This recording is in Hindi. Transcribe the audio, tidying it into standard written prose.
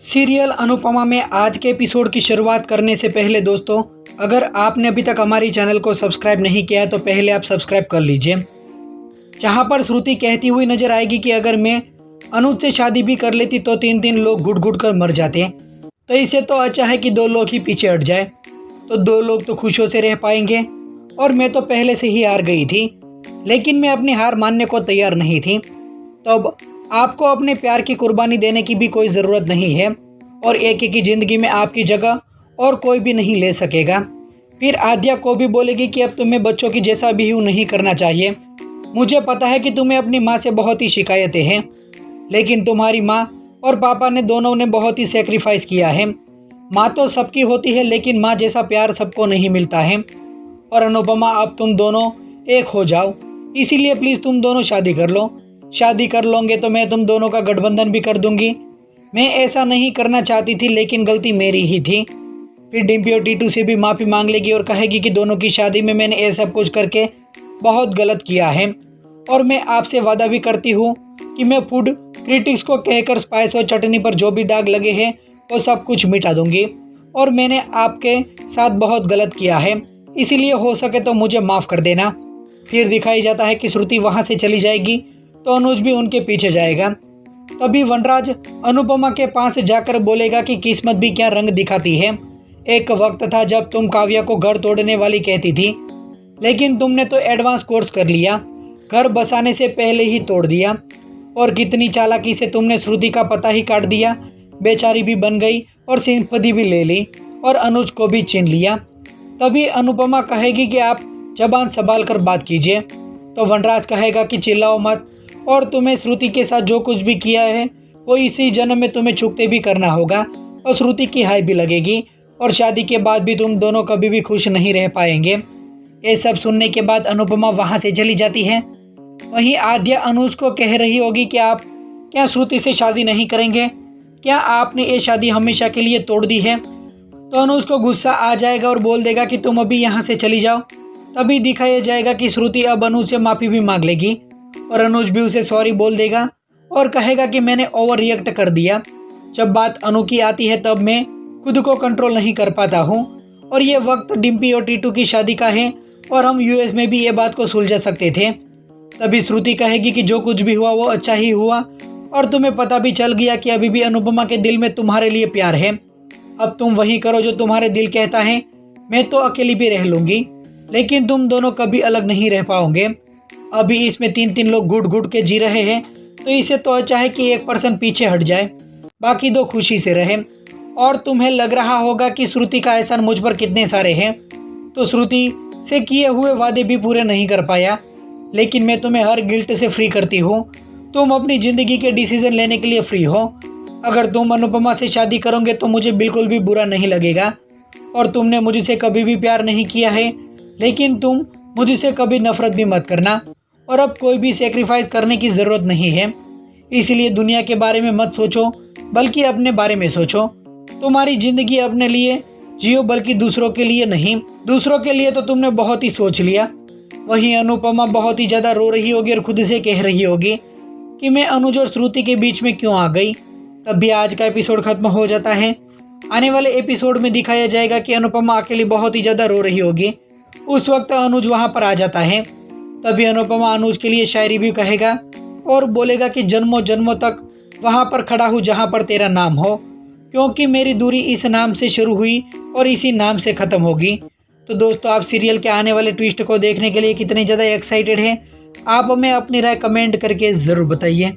सीरियल अनुपमा में आज के एपिसोड की शुरुआत करने से पहले दोस्तों, अगर आपने अभी तक हमारी चैनल को सब्सक्राइब नहीं किया है तो पहले आप सब्सक्राइब कर लीजिए। जहां पर श्रुति कहती हुई नजर आएगी कि अगर मैं अनुज से शादी भी कर लेती तो 3 लोग घुट घुट कर मर जाते, तो इससे तो अच्छा है कि 2 लोग ही पीछे हट जाए, तो 2 लोग तो खुशियों से रह पाएंगे। और मैं तो पहले से ही हार गई थी, लेकिन मैं अपनी हार मानने को तैयार नहीं थी। तो अब आपको अपने प्यार की कुर्बानी देने की भी कोई ज़रूरत नहीं है, और एक की ज़िंदगी में आपकी जगह और कोई भी नहीं ले सकेगा। फिर आद्या को भी बोलेगी कि अब तुम्हें बच्चों की जैसा बिहेव नहीं करना चाहिए। मुझे पता है कि तुम्हें अपनी माँ से बहुत ही शिकायतें हैं, लेकिन तुम्हारी माँ और पापा ने दोनों ने बहुत ही सेक्रीफाइस किया है। माँ तो सबकी होती है, लेकिन माँ जैसा प्यार सबको नहीं मिलता है। और अनुपमा, अब तुम दोनों एक हो जाओ, इसीलिए प्लीज़ तुम दोनों शादी कर लो। शादी कर लोगे तो मैं तुम दोनों का गठबंधन भी कर दूंगी। मैं ऐसा नहीं करना चाहती थी, लेकिन गलती मेरी ही थी। फिर डिम्पी और टीटू से भी माफ़ी मांग लेगी और कहेगी कि दोनों की शादी में मैंने ये सब कुछ करके बहुत गलत किया है, और मैं आपसे वादा भी करती हूँ कि मैं फूड क्रिटिक्स को कहकर स्पाइस और चटनी पर जो भी दाग लगे हैं वो सब कुछ मिटा दूंगी। और मैंने आपके साथ बहुत गलत किया है, इसीलिए हो सके तो मुझे माफ़ कर देना। फिर दिखाई जाता है कि श्रुति वहाँ से चली जाएगी तो अनुज भी उनके पीछे जाएगा। तभी वनराज अनुपमा के पास जाकर बोलेगा कि किस्मत भी क्या रंग दिखाती है। एक वक्त था जब तुम काव्या को घर तोड़ने वाली कहती थी, लेकिन तुमने तो एडवांस कोर्स कर लिया, घर बसाने से पहले ही तोड़ दिया। और कितनी चालाकी से तुमने श्रुति का पता ही काट दिया, बेचारी भी बन गई और सिंपैथी भी ले ली और अनुज को भी छीन लिया। तभी अनुपमा कहेगी कि आप जबान संभाल कर बात कीजिए। तो वनराज कहेगा कि चिल्लाओ मत, और तुम्हें श्रुति के साथ जो कुछ भी किया है वो इसी जन्म में तुम्हें चुकते भी करना होगा, और श्रुति की हाय भी लगेगी, और शादी के बाद भी तुम दोनों कभी भी खुश नहीं रह पाएंगे। ये सब सुनने के बाद अनुपमा वहाँ से चली जाती है। वहीं आद्या अनुज को कह रही होगी कि आप क्या श्रुति से शादी नहीं करेंगे? क्या आपने ये शादी हमेशा के लिए तोड़ दी है? तो अनुज को गुस्सा आ जाएगा और बोल देगा कि तुम अभी यहाँ से चली जाओ। तभी दिखाया जाएगा कि श्रुति अब अनुज से माफ़ी भी मांग लेगी, और अनुज भी उसे सॉरी बोल देगा और कहेगा कि मैंने ओवर रिएक्ट कर दिया। जब बात अनु की आती है तब मैं खुद को कंट्रोल नहीं कर पाता हूँ, और ये वक्त डिम्पी और टीटू की शादी का है, और हम यूएस में भी ये बात को सुलझा सकते थे। तभी श्रुति कहेगी कि जो कुछ भी हुआ वो अच्छा ही हुआ, और तुम्हें पता भी चल गया कि अभी भी अनुपमा के दिल में तुम्हारे लिए प्यार है। अब तुम वही करो जो तुम्हारे दिल कहता है। मैं तो अकेली भी रह लूँगी, लेकिन तुम दोनों कभी अलग नहीं रह पाओगे। अभी इसमें 3 लोग घुट घुट के जी रहे हैं, तो इससे तो अच्छा है कि एक पर्सन पीछे हट जाए, बाकी 2 खुशी से रहे। और तुम्हें लग रहा होगा कि श्रुति का एहसान मुझ पर कितने सारे हैं, तो श्रुति से किए हुए वादे भी पूरे नहीं कर पाया, लेकिन मैं तुम्हें हर गिल्ट से फ्री करती हूँ। तुम अपनी ज़िंदगी के डिसीजन लेने के लिए फ्री हो। अगर तुम अनुपमा से शादी करोगे तो मुझे बिल्कुल भी बुरा नहीं लगेगा, और तुमने मुझसे कभी भी प्यार नहीं किया है, लेकिन तुम मुझसे कभी नफरत भी मत करना। और अब कोई भी सेक्रीफाइस करने की ज़रूरत नहीं है, इसलिए दुनिया के बारे में मत सोचो, बल्कि अपने बारे में सोचो। तुम्हारी ज़िंदगी अपने लिए जियो, बल्कि दूसरों के लिए नहीं। दूसरों के लिए तो तुमने बहुत ही सोच लिया। वहीं अनुपमा बहुत ही ज़्यादा रो रही होगी और खुद से कह रही होगी कि मैं अनुज और श्रुति के बीच में क्यों आ गई। तब भी आज का एपिसोड खत्म हो जाता है। आने वाले एपिसोड में दिखाया जाएगा कि अनुपमा अकेली बहुत ही ज़्यादा रो रही होगी। उस वक्त अनुज वहाँ पर आ जाता है। तभी अनुपमा अनुज के लिए शायरी भी कहेगा और बोलेगा कि जन्मों जन्मों तक वहाँ पर खड़ा हूँ जहाँ पर तेरा नाम हो, क्योंकि मेरी दूरी इस नाम से शुरू हुई और इसी नाम से ख़त्म होगी। तो दोस्तों, आप सीरियल के आने वाले ट्विस्ट को देखने के लिए कितने ज़्यादा एक्साइटेड हैं? आप हमें अपनी राय कमेंट करके ज़रूर बताइए।